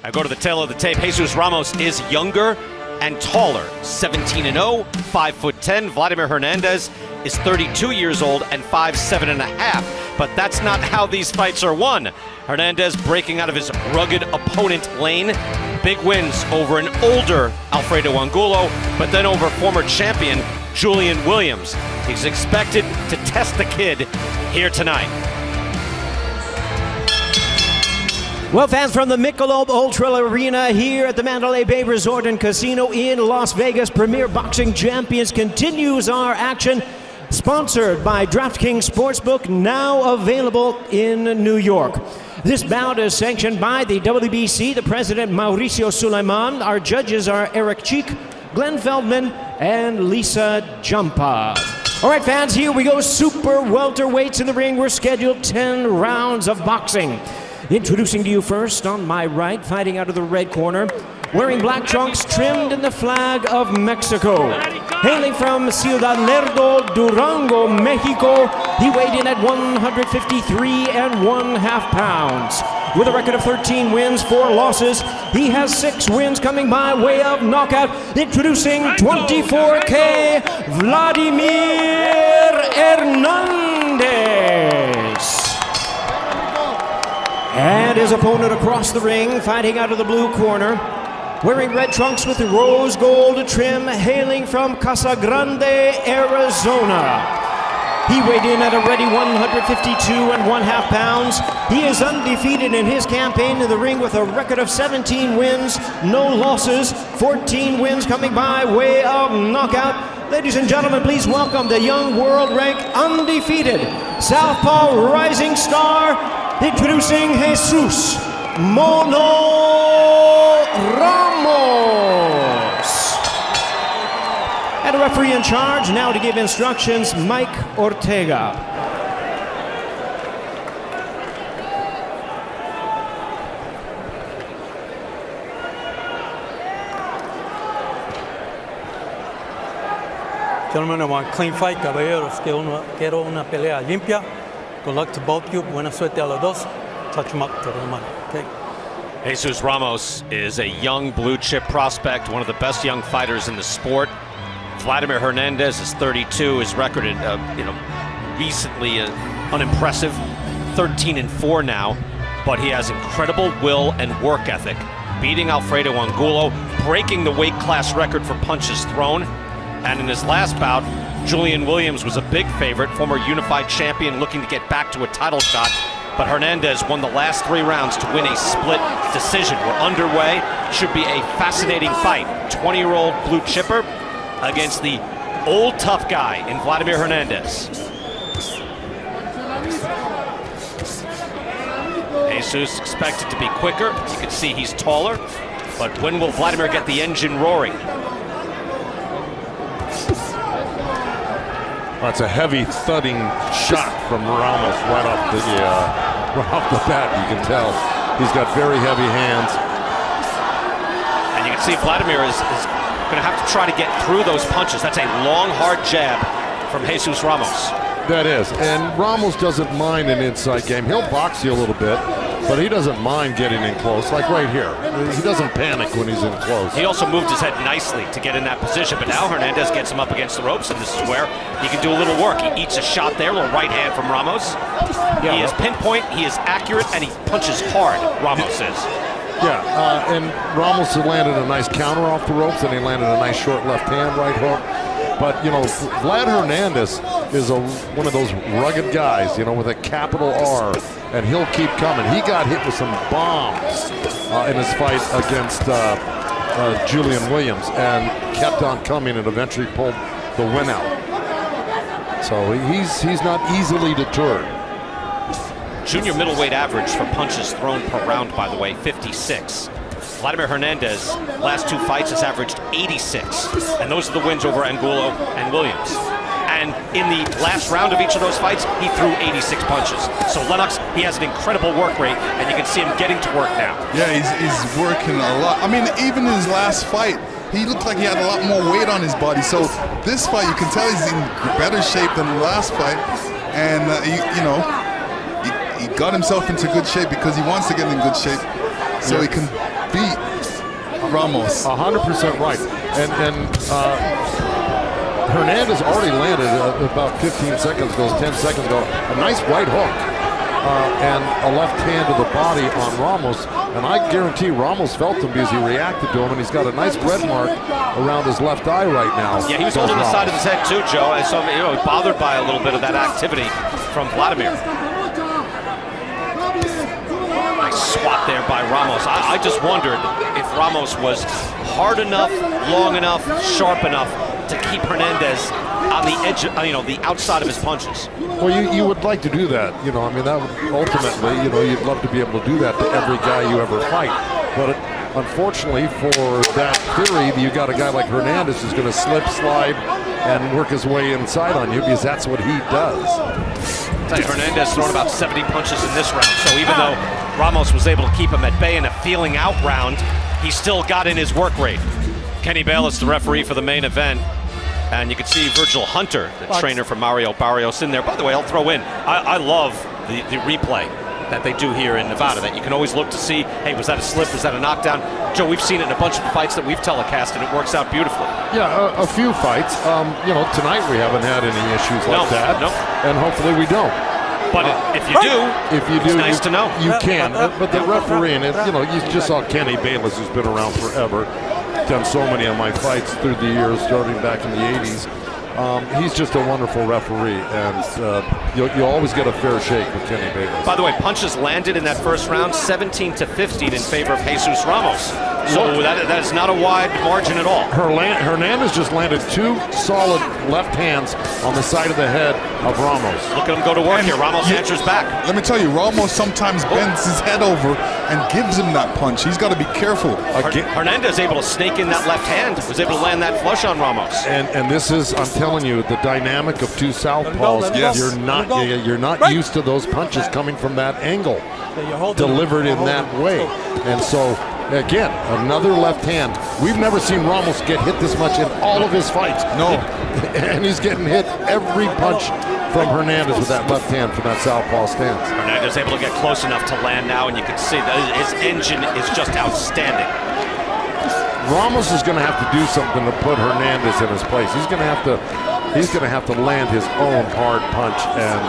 I go to the tail of the tape. Jesus Ramos is younger and taller, 17-0, 5'10". Vladimir Hernandez is 32 years old and 5'7.5". But that's not how these fights are won. Hernandez breaking out of his rugged opponent lane. Big wins over an older Alfredo Angulo, but then over former champion Julian Williams. He's expected to test the kid here tonight. Well, fans, from the Michelob Ultra Arena here at the Mandalay Bay Resort and Casino in Las Vegas, Premier Boxing Champions continues our action. Sponsored by DraftKings Sportsbook, now available in New York. This bout is sanctioned by the WBC, the president Mauricio Sulaiman. Our judges are Eric Cheek, Glenn Feldman, and Lisa Jumpa. All right, fans, here we go. Super welterweights in the ring. We're scheduled 10 rounds of boxing. Introducing to you first, on my right, fighting out of the red corner, wearing black trunks trimmed in the flag of Mexico. Hailing from Ciudad Lerdo, Durango, Mexico, he weighed in at 153.5 pounds. With a record of 13 wins, 4 losses, he has 6 wins coming by way of knockout. Introducing 24K, Vladimir Hernandez. And his opponent across the ring, fighting out of the blue corner, wearing red trunks with the rose gold trim, hailing from Casa Grande, Arizona. He weighed in at a ready 152.5 pounds. He is undefeated in his campaign in the ring with a record of 17 wins, no losses, 14 wins coming by way of knockout. Ladies and gentlemen, please welcome the young world-ranked undefeated Southpaw rising star, introducing Jesus Mono Ramos. And a referee in charge now to give instructions, Mike Ortega. Gentlemen, I want a clean fight, caballeros. Quiero una pelea limpia. Good luck to both of you. Buena suerte a los dos. Touch them up to the money, okay? Jesus Ramos is a young blue chip prospect, one of the best young fighters in the sport. Vladimir Hernandez is 32. His record, recently unimpressive, 13-4 now. But he has incredible will and work ethic, beating Alfredo Angulo, breaking the weight class record for punches thrown. And in his last bout, Julian Williams was a big favorite, former unified champion looking to get back to a title shot. But Hernandez won the last 3 rounds to win a split decision. We're underway. Should be a fascinating fight. 20-year-old blue chipper against the old tough guy in Vladimir Hernandez. Jesus expected to be quicker. You can see he's taller. But when will Vladimir get the engine roaring? That's a heavy thudding shot from Ramos right off the bat. You can tell he's got very heavy hands. And you can see Vladimir is going to have to try to get through those punches. That's a long, hard jab from Jesus Ramos. That is, and Ramos doesn't mind an inside game. He'll box you a little bit, but he doesn't mind getting in close, like right here. He doesn't panic when he's in close. He also moved his head nicely to get in that position, but now Hernandez gets him up against the ropes, and this is where he can do a little work. He eats a shot there, a little right hand from Ramos. He is pinpoint, he is accurate, and he punches hard, Ramos is. Yeah, and Ramos landed a nice counter off the ropes, and he landed a nice short left hand right hook. But, Vlad Hernandez is one of those rugged guys, with a capital R, and he'll keep coming. He got hit with some bombs in his fight against Julian Williams and kept on coming and eventually pulled the win out. So he's not easily deterred. Junior middleweight average for punches thrown per round, by the way, 56. Vladimir Hernandez, last 2 fights, has averaged 86. And those are the wins over Angulo and Williams. And in the last round of each of those fights, he threw 86 punches. So Lennox, he has an incredible work rate, and you can see him getting to work now. Yeah, he's working a lot. I mean, even in his last fight, he looked like he had a lot more weight on his body. So this fight, you can tell he's in better shape than the last fight. And, he got himself into good shape because he wants to get in good shape so he can beat Ramos. 100% right. And Hernandez already landed about 15 seconds ago, 10 seconds ago, a nice right hook and a left hand to the body on Ramos. And I guarantee Ramos felt him because he reacted to him, and he's got a nice red mark around his left eye right now. Yeah, he was holding the side of his head too, Joe. I saw him, bothered by a little bit of that activity from Vladimir. Nice swat there by Ramos. I just wondered if Ramos was hard enough, long enough, sharp enough to keep Hernandez on the edge, the outside of his punches. Well, you would like to do that, I mean, that would ultimately, you'd love to be able to do that to every guy you ever fight. But unfortunately, for that theory, you got a guy like Hernandez who's going to slip, slide, and work his way inside on you because that's what he does. I'll tell you, Hernandez thrown about 70 punches in this round, so even though Ramos was able to keep him at bay in a feeling out round, he still got in his work rate. Kenny Bayless, the referee for the main event. And you can see Virgil Hunter, the trainer for Mario Barrios, in there. By the way, I'll throw in, I love the replay that they do here in Nevada, that you can always look to see, hey, was that a slip, was that a knockdown? Joe, we've seen it in a bunch of fights that we've telecast, and it works out beautifully. Yeah, a few fights. Tonight we haven't had any issues like that. No. And hopefully we don't. But if you do, it's nice to know. You can. But the referee, and you just saw Kenny Bayless, who's been around forever, done so many of my fights through the years, starting back in the 80s. He's just a wonderful referee, and you always get a fair shake with Kenny Bayless. By the way, punches landed in that first round, 17-15 in favor of Jesus Ramos. So that is not a wide margin at all. Hernandez just landed two solid left hands on the side of the head of Ramos. Look at him go to work here. Ramos answers back. Let me tell you, Ramos sometimes bends his head over and gives him that punch. He's got to be careful. Hernandez able to snake in that left hand, was able to land that flush on Ramos. And this is, I'm telling you, the dynamic of two southpaws. Yes. You're not used to those punches coming from that angle, delivered in that way. And so, again, another left hand. We've never seen Ramos get hit this much in all of his fights. No. And he's getting hit every punch from Hernandez with that left hand from that southpaw stance. Hernandez able to get close enough to land now, and you can see that his engine is just outstanding. Ramos is going to have to do something to put Hernandez in his place. He's going to have to land his own hard punch and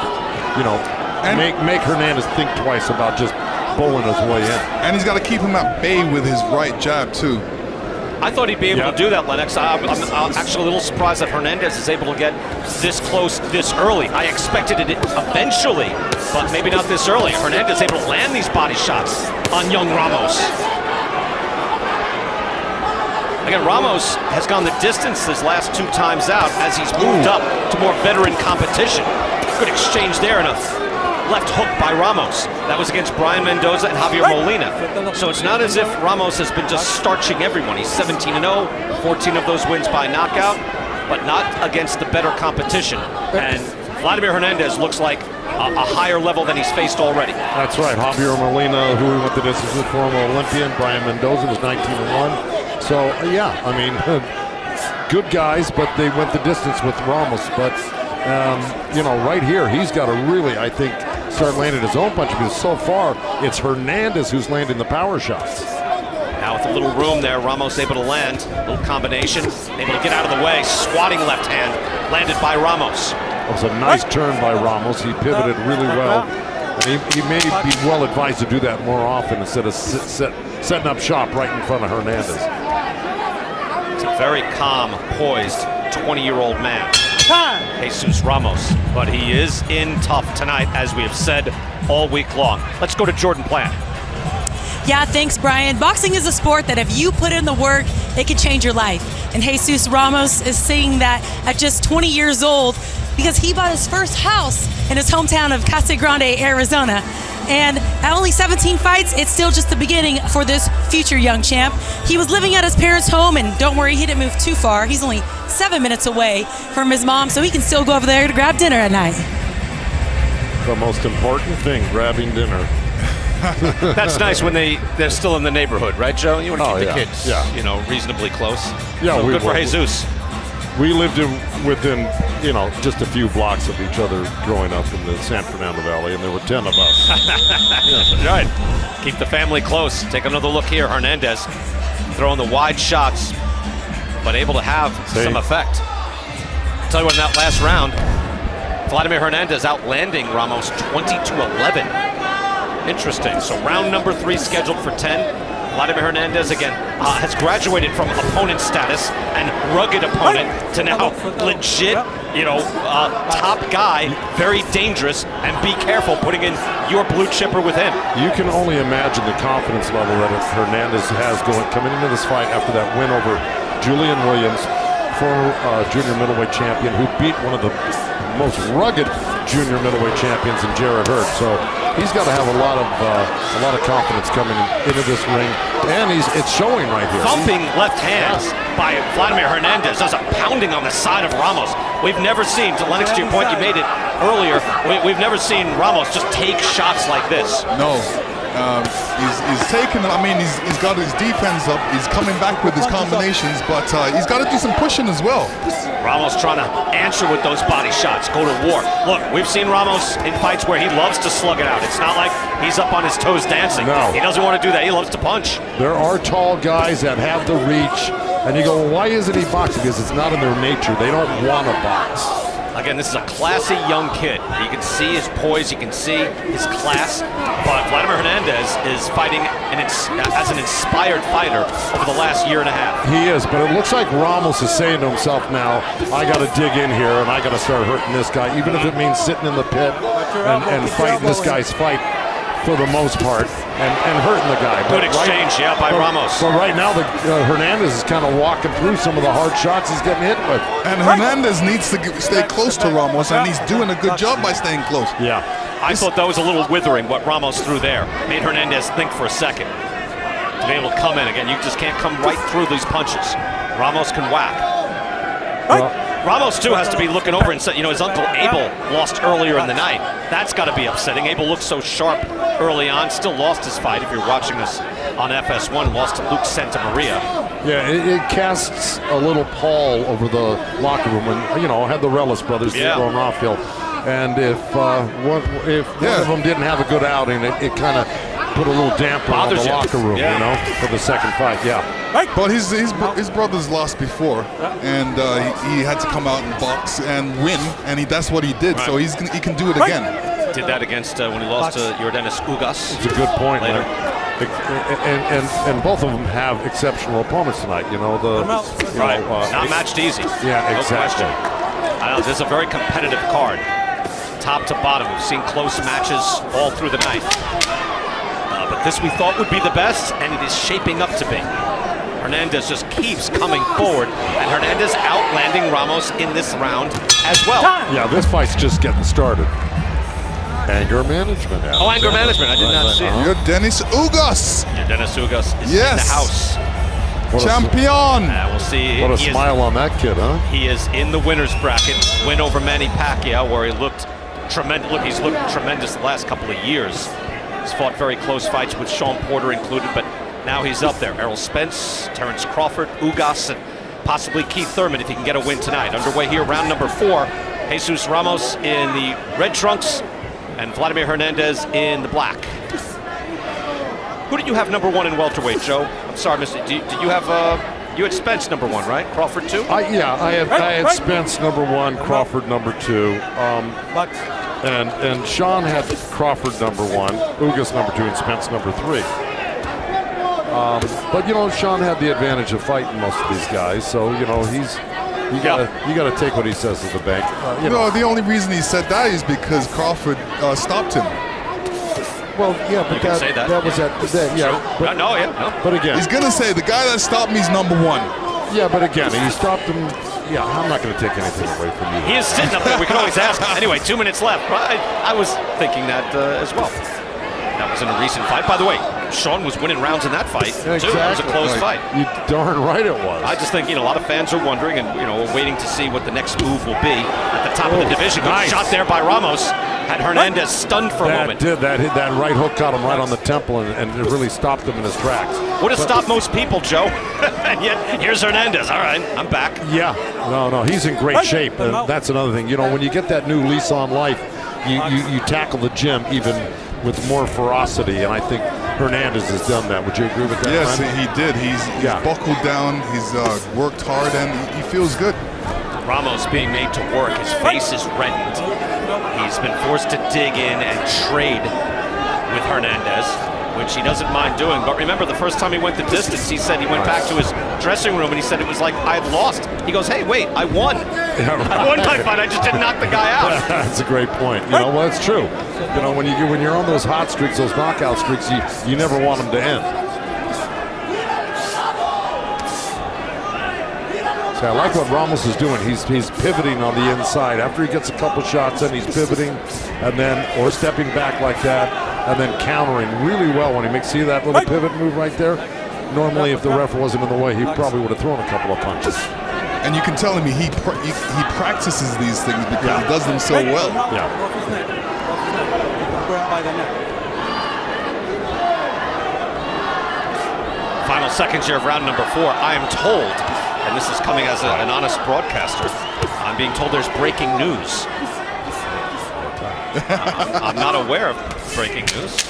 make Hernandez think twice about just bowling his way in. And he's got to keep him at bay with his right jab too. I thought he'd be able to do that, Lennox. I'm actually a little surprised that Hernandez is able to get this close this early. I expected it eventually, but maybe not this early. Hernandez able to land these body shots on young Ramos. Again, Ramos has gone the distance his last two times out as he's moved up to more veteran competition. Good exchange there and a left hook by Ramos. That was against Brian Mendoza and Javier Molina. So it's not as if Ramos has been just starching everyone. He's 17-0, 14 of those wins by knockout, but not against the better competition. And Vladimir Hernandez looks like a higher level than he's faced already. That's right. Javier Molina, who we went the distance with, former Olympian. Brian Mendoza was 19-1. So, yeah, I mean, good guys, but they went the distance with Ramos. But, right here, he's got to really, I think, start landing his own punch, because so far it's Hernandez who's landing the power shots. Now with a little room there, Ramos able to land, a little combination, able to get out of the way, swatting left hand, landed by Ramos. It was a nice turn by Ramos. He pivoted really well. And he may be well advised to do that more often instead of setting up shop right in front of Hernandez. It's a very calm, poised 20-year-old man, Jesus Ramos, but he is in tough tonight, as we have said all week long. Let's go to Jordan Plant. Yeah, thanks, Brian. Boxing is a sport that if you put in the work, it can change your life. And Jesus Ramos is saying that at just 20 years old, because he bought his first house in his hometown of Casa Grande, Arizona. And at only 17 fights, it's still just the beginning for this future young champ. He was living at his parents' home, and don't worry, he didn't move too far. He's only 7 minutes away from his mom, so he can still go over there to grab dinner at night. The most important thing, grabbing dinner. That's nice when they're still in the neighborhood, right, Joe? You want to keep the kids, reasonably close. Yeah, so good for Jesus. We lived within, you know, just a few blocks of each other growing up in the San Fernando Valley, and there were 10 of us. Right. Keep the family close. Take another look here. Hernandez throwing the wide shots, but able to have some effect. I'll tell you what, in that last round, Vladimir Hernandez outlanding Ramos 20-11. Interesting. So round number 3 scheduled for 10. Vladimir Hernandez again has graduated from opponent status and rugged opponent to now legit, you know, top guy, very dangerous, and be careful putting in your blue chipper with him. You can only imagine the confidence level that Hernandez has coming into this fight after that win over Julian Williams, former junior middleweight champion who beat one of the most rugged junior middleweight champions in Jared Hurd. So he's got to have a lot of confidence coming into this ring, and it's showing right here. Thumping left hands by Vladimir Hernandez. There's a pounding on the side of Ramos. We've never seen, to Lennox, to your point, you made it earlier, we've never seen Ramos just take shots like this. No. He's taken, I mean, he's got his defense up, he's coming back with his combinations, but he's got to do some pushing as well. Ramos trying to answer with those body shots, go to war. Look, we've seen Ramos in fights where he loves to slug it out. It's not like he's up on his toes dancing. No. He doesn't want to do that, he loves to punch. There are tall guys that have the reach, and you go, well, why isn't he boxing? Because it's not in their nature. They don't want to box. Again, this is a classy young kid. You can see his poise, you can see his class, but Vladimir Hernandez is fighting as an inspired fighter over the last year and a half. He is, but it looks like Ramos is saying to himself now, I got to dig in here and I got to start hurting this guy, even if it means sitting in the pit and fighting this guy's fight for the most part, and hurting the guy. Good exchange, by Ramos. So right now, Hernandez is kind of walking through some of the hard shots he's getting hit with. And Hernandez needs to stay close to Ramos, and he's doing a good job by staying close. Yeah. I thought that was a little withering, what Ramos threw there. Made Hernandez think for a second. To be able to come in again, you just can't come right through these punches. Ramos can whack. Well, Ramos, too, has to be looking over and say, you know, his uncle Abel lost earlier in the night. That's got to be upsetting. Abel looked so sharp early on, still lost his fight. If you're watching this on FS1, lost to Luke Santamaria. Yeah, it casts a little pall over the locker room. And, you know, had the Rellis brothers, Theodore and Rafael. And if one of them didn't have a good outing, it kind of put a little damper on the locker room, you know, for the second fight. But his brothers lost before, and he had to come out and box and win, and that's what he did. So he can do it again. Did that against when he lost to Yordenis Ugas. It's a good point later. And both of them have exceptional opponents tonight. You know, not matched easy. Yeah, no exactly. I know this is a very competitive card, top to bottom. We've seen close matches all through the night. But this we thought would be the best, and it is shaping up to be. Hernandez just keeps coming forward, and Hernandez outlanding Ramos in this round as well. Yeah, this fight's just getting started. Anger management. Oh, anger management. I did not see it. Yordenis Ugas. Yordenis Ugas is in the house. Champion. We'll see. What a smile on that kid, huh? He is in the winner's bracket. Win over Manny Pacquiao, where he looked tremendous. Look, he's looked tremendous the last couple of years. He's fought very close fights with Sean Porter included, but now he's up there. Errol Spence, Terrence Crawford, Ugas, and possibly Keith Thurman if he can get a win tonight. Underway here, round number 4. Jesus Ramos in the red trunks and Vladimir Hernandez in the black. Who did you have number 1 in welterweight, Joe? I'm sorry, Mr. Did you have you had Spence number 1, right? Crawford 2? I had Spence number 1, Crawford number 2. And Sean had Crawford number 1, Ugas number 2, and Spence number 3. But you know, Sean had the advantage of fighting most of these guys, so you know you gotta take what he says to the bank. The only reason he said that is because Crawford stopped him. Well, yeah, but that was at But again, he's gonna say the guy that stopped me is number 1. Yeah, but again, he stopped him. Yeah, I'm not going to take anything away from you. He is sitting up there. We can always ask. Anyway, 2 minutes left. I was thinking that as well. That was in a recent fight. By the way, Sean was winning rounds in that fight, too. It was a close fight. You darn right it was. I just think, a lot of fans are wondering and, we're waiting to see what the next move will be at the top of the division. Good shot there by Ramos. Had Hernandez stunned for a moment. That right hook caught him right on the temple, and it really stopped him in his tracks. Would have stopped most people, Joe. And yet, here's Hernandez. All right, I'm back. Yeah, no, he's in great shape, and that's another thing. You know, when you get that new lease on life, you tackle the gym even with more ferocity, and I think Hernandez has done that. Would you agree with that? Yes, Ryan? he did. He's buckled down. He's worked hard, and he feels good. Ramos being made to work. His face is reddened. He's been forced to dig in and trade with Hernandez, which he doesn't mind doing. But remember, the first time he went the distance, he said he went back to his dressing room and he said it was like I had lost. He goes, hey, wait, I won. Yeah, right. I won my fight. I just didn't knock the guy out. That's a great point. You know, well, it's true. You know, when you're on those hot streaks, those knockout streaks, you never want them to end. So I like what Ramos is doing. He's pivoting on the inside. After he gets a couple shots in, he's pivoting and then or stepping back like that and then countering really well when he makes. See that little pivot move right there? Normally, if the ref wasn't in the way, he probably would have thrown a couple of punches. And you can tell him he practices these things because he does them so well. Yeah. Final seconds here of round number 4. I am told, and this is coming as an honest broadcaster, I'm being told there's breaking news. I'm not aware of breaking news.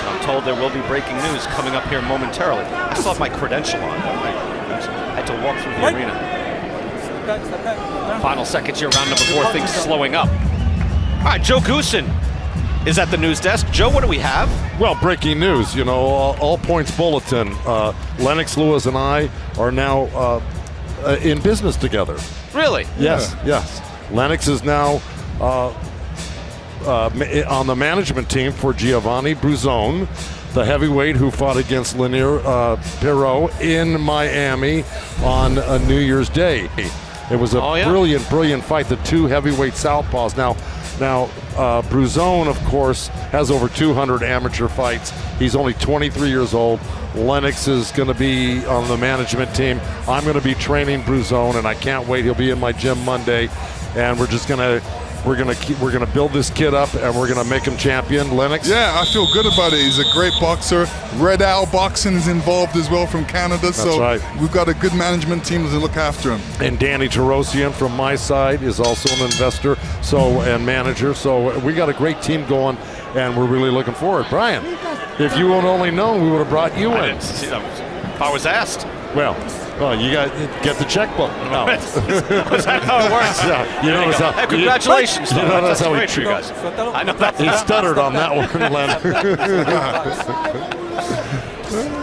I'm told there will be breaking news coming up here momentarily. I still have my credential on. I had to walk through the arena. Final seconds here, round number 4, things slowing up. All right, Joe Goosen is at the news desk. Joe, what do we have? Well, breaking news, you know, all points bulletin. Lennox Lewis and I are now in business together. Really? Yes, yes. Lennox is now on the management team for Giovanni Bruzone, the heavyweight who fought against Lanier Perot in Miami on New Year's Day. It was a brilliant fight, the two heavyweight southpaws. Now, Bruzone, of course, has over 200 amateur fights. He's only 23 years old. Lennox is going to be on the management team. I'm going to be training Bruzone, and I can't wait. He'll be in my gym Monday, and we're gonna build this kid up, and we're gonna make him champion. Lennox. Yeah, I feel good about it. He's a great boxer. Red Owl Boxing is involved as well from Canada. That's so right. We've got a good management team to look after him. And Danny Tarosian from my side is also an investor, and manager. So we got a great team going, and we're really looking forward. Brian, if you would only known, we would have brought you in. If I was asked. Well, you got to get the checkbook. No. Is that how it works? Yeah, you notice how, hey, congratulations. You notice That's how great for you guys. I know that. he stuttered on that one,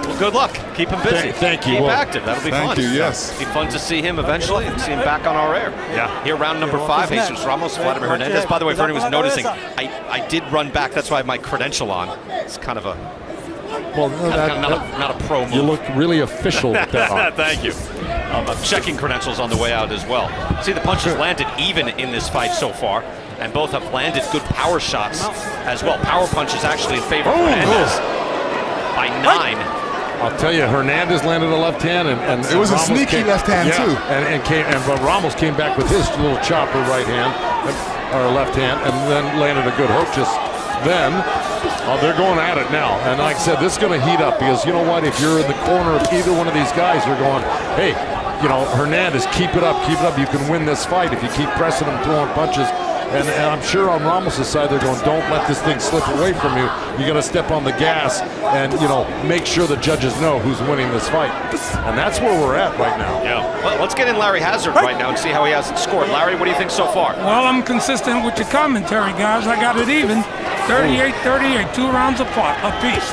Well, good luck. Keep him busy. Thank you. Keep Well, active. That'll be fun. Thank you, yes. It'll be fun to see him eventually and see him back on our air. Yeah. Here, round number 5, Jesus Ramos, Vladimir Hernandez. By the way, if anyone was noticing, I did run back. That's why I have my credential on. It's kind of a... Well, not a pro move. You look really official with that on. Thank you. I'm checking credentials on the way out as well. See, the punches landed even in this fight so far, and both have landed good power shots as well. Power punches actually in favor of Hernandez by 9. I'll tell you, Hernandez landed a left hand, and it was Ramos a sneaky left hand too. But Ramos came back with his little chopper right hand or left hand, and then landed a good hook just then. They're going at it now, and like I said, this is going to heat up because you know what? If you're in the corner of either one of these guys, you're going, hey, you know, Hernandez, keep it up. You can win this fight if you keep pressing him, throwing punches. And I'm sure on Ramos' side, they're going, don't let this thing slip away from you. You got to step on the gas and, you know, make sure the judges know who's winning this fight. And that's where we're at right now. Yeah. Well, let's get in Larry Hazard right now and see how he has it scored. Larry, what do you think so far? Well, I'm consistent with your commentary, guys. I got it even. 38-38, 2 rounds apiece.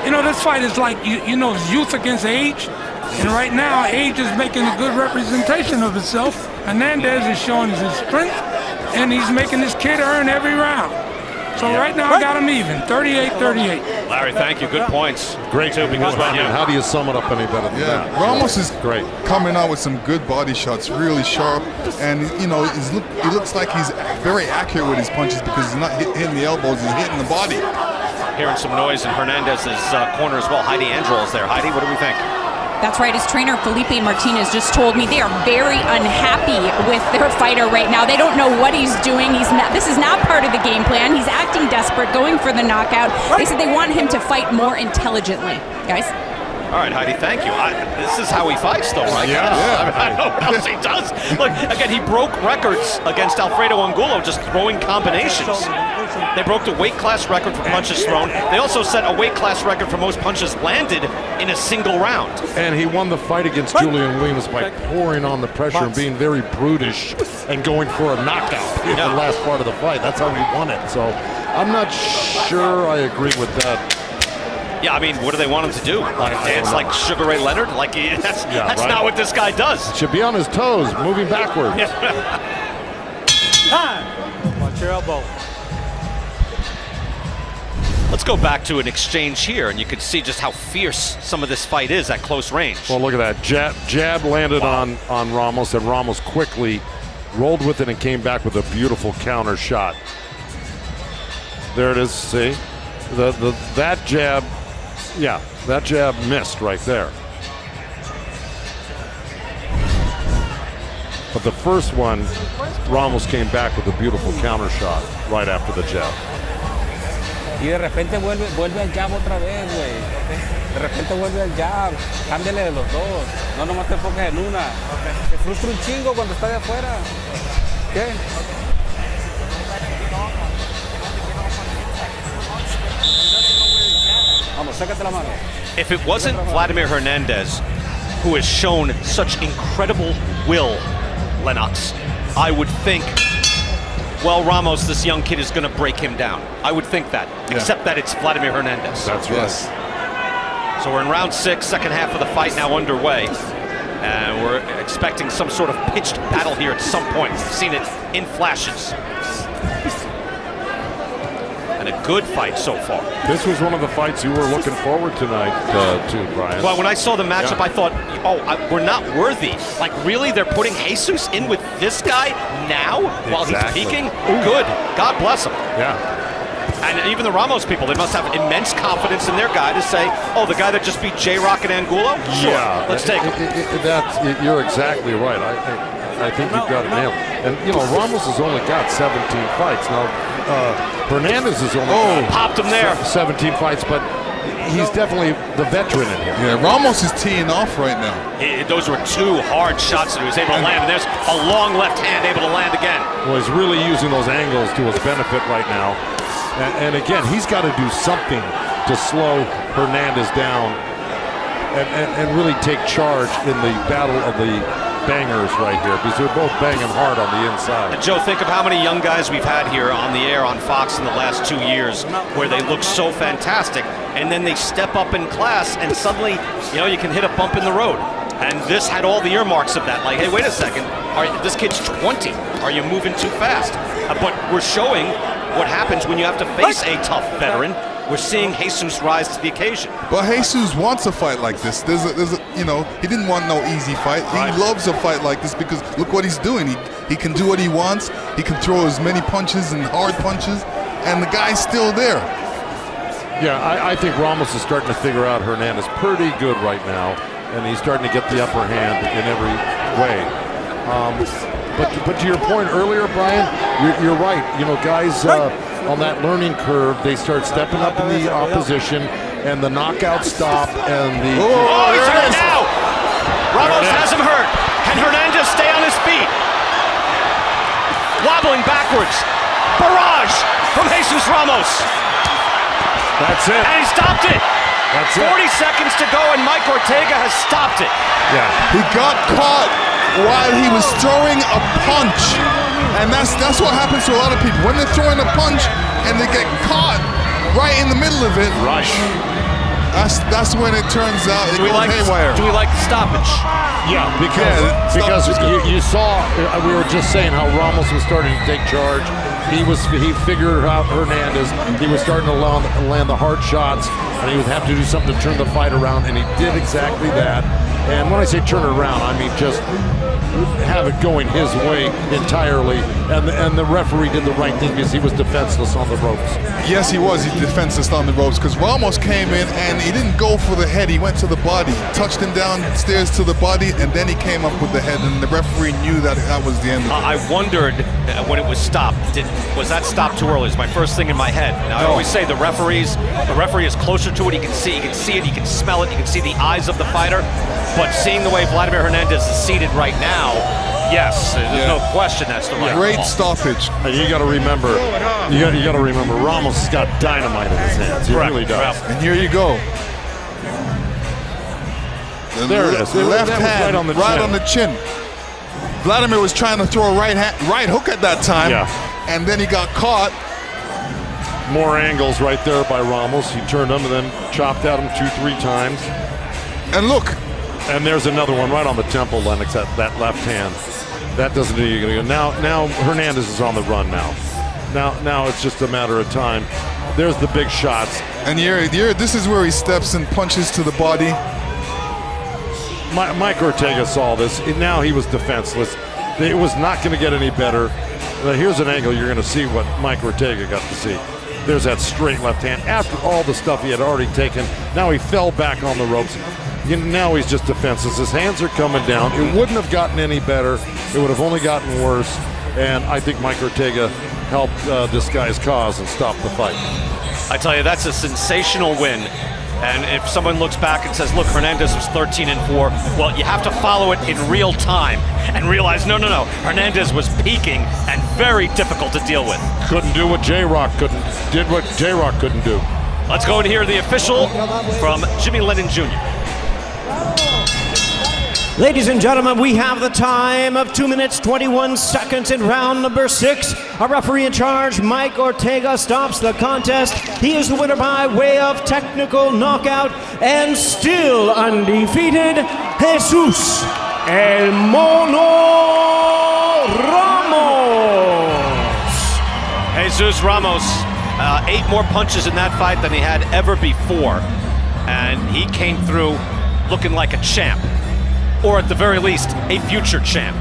You know, this fight is like, you know, youth against age. And right now, age is making a good representation of itself. Hernandez is showing his strength, and he's making this kid earn every round. So right now, I got him even, 38-38. Larry, thank you. Good points. Great, too, because how do you sum it up any better than that? Ramos is great, coming out with some good body shots, really sharp, and you know he looks like he's very accurate with his punches because he's not hitting the elbows, he's hitting the body. Hearing some noise in Hernandez's corner as well. Heidi Androl is there. Heidi, what do we think? That's right. His trainer, Felipe Martinez, just told me they are very unhappy with their fighter right now. They don't know what he's doing. This is not part of the game plan. He's acting desperate, going for the knockout. They said they want him to fight more intelligently. Guys? All right, Heidi, thank you. This is how he fights, though, right? Yeah. I don't know what else he does. Look, again, he broke records against Alfredo Angulo just throwing combinations. They broke the weight class record for punches thrown. They also set a weight class record for most punches landed in a single round. And he won the fight against Julian Williams by pouring on the pressure and being very brutish and going for a knockout in the last part of the fight. That's how he won it. So I'm not sure I agree with that. Yeah, I mean, what do they want him to do? Dance like Sugar Ray Leonard? Like that's right. Not what this guy does. Should be on his toes, moving backwards. Watch your elbow. Let's go back to an exchange here, and you can see just how fierce some of this fight is at close range. Well, look at that. Jab landed on Ramos, and Ramos quickly rolled with it and came back with a beautiful counter shot. There it is, see? That jab, yeah, that jab missed right there. But the first one, Ramos came back with a beautiful counter shot right after the jab. Y de repente vuelve al jab otra vez, güey. De repente vuelve al jab. Cámbiale de los dos. No nomás te enfocas en una. Te frustra un chingo cuando está de afuera. ¿Qué? Vamos, sácate la mano. If it wasn't Vladimir Hernandez, who has shown such incredible will, Lennox, I would think, well, Ramos, this young kid, is going to break him down. I would think that, except that it's Vladimir Hernandez. That's right. So we're in round 6, second half of the fight now underway. And we're expecting some sort of pitched battle here at some point. We've seen it in flashes. And a good fight so far. This was one of the fights you were looking forward tonight to, Brian. Well, when I saw the matchup, I thought, we're not worthy. Like, really? They're putting Jesus in with this guy now while he's peaking? Good. God bless him. Yeah. And even the Ramos people, they must have immense confidence in their guy to say, oh, the guy that just beat J-Rock and Angulo? Sure, let's take him. You're exactly right. I think you've got it nailed. And, you know, Ramos has only got 17 fights. Now, Hernandez has only popped him there. 17 fights, but he's definitely the veteran in here. Yeah, Ramos is teeing off right now. Those were 2 hard shots that he was able to land, and there's a long left hand able to land again. Well, he's really using those angles to his benefit right now. And again, he's got to do something to slow Hernandez down and really take charge in the battle of the bangers right here, because they're both banging hard on the inside. And Joe, think of how many young guys we've had here on the air on Fox in the last 2 years where they look so fantastic, and then they step up in class, and suddenly, you know, you can hit a bump in the road. And this had all the earmarks of that. Like, hey, wait a second, this kid's 20. Are you moving too fast? But we're showing what happens when you have to face a tough veteran. We're seeing Jesus rise to the occasion. But Jesus wants a fight like this. You know, he didn't want no easy fight. He loves a fight like this because look what he's doing. He can do what he wants. He can throw as many punches and hard punches, and the guy's still there. Yeah, I think Ramos is starting to figure out Hernandez pretty good right now, and he's starting to get the upper hand in every way. But to your point earlier, Brian, you're right. You know, guys on that learning curve, they start stepping up in the opposition, and the knockout stop and the... Oh, he's hurt now! Ramos has him hurt. Can Hernandez stay on his feet? Wobbling backwards. Barrage from Jesus Ramos. That's it. And he stopped it. That's 40 seconds to go, and Mike Ortega has stopped it. Yeah. He got caught while he was throwing a punch. And that's what happens to a lot of people. When they're throwing a punch and they get caught right in the middle of it. Right. That's when it turns out it goes haywire. Do we like the stoppage? Yeah, because you saw, we were just saying how Ramos was starting to take charge. He figured out Hernandez. He was starting to land the hard shots, and he would have to do something to turn the fight around, and he did exactly that. And when I say turn it around, I mean just have it going his way entirely. And the referee did the right thing because he was defenseless on the ropes. Yes, he was. He defenseless on the ropes because Ramos came in and he didn't go for the head. He went to the body, touched him downstairs to the body, and then he came up with the head. And the referee knew that that was the end of it. I wondered when it was stopped. Was that stopped too early? Is my first thing in my head. Now, I always say the referee is closer to it. He can see it. He can smell it. You can see the eyes of the fighter. But seeing the way Vladimir Hernandez is seated right now, yes, there's no question that's the right Great call. stoppage. And you got to remember, Ramos has got dynamite in his hands. He really does. And here you go. There it is. The left hand right on the chin. Vladimir was trying to throw a right hook at that time, and then he got caught. More angles right there by Ramos. He turned him and then chopped at him 2-3 times. And look. And there's another one right on the temple, Lennox, that left hand. That doesn't do you going to go. Now Hernandez is on the run now. Now it's just a matter of time. There's the big shots. And this is where he steps and punches to the body. Mike Ortega saw this. Now he was defenseless. It was not going to get any better. Here's an angle you're going to see what Mike Ortega got to see. There's that straight left hand. After all the stuff he had already taken, now he fell back on the ropes. Now he's just defenseless. His hands are coming down. It wouldn't have gotten any better. It would have only gotten worse. And I think Mike Ortega helped this guy's cause and stop the fight. I tell you, that's a sensational win. And if someone looks back and says, look, Hernandez was 13-4, well, you have to follow it in real time and realize, no. Hernandez was peaking and very difficult to deal with. Couldn't do what J-Rock did what J-Rock couldn't do. Let's go and hear the official from Jimmy Lennon Jr. Ladies and gentlemen, we have the time of 2 minutes, 21 seconds in round number 6. Our referee in charge, Mike Ortega, stops the contest. He is the winner by way of technical knockout and still undefeated, Jesus El Mono Ramos. Jesus Ramos, 8 more punches in that fight than he had ever before. And he came through looking like a champ. Or at the very least, a future champ.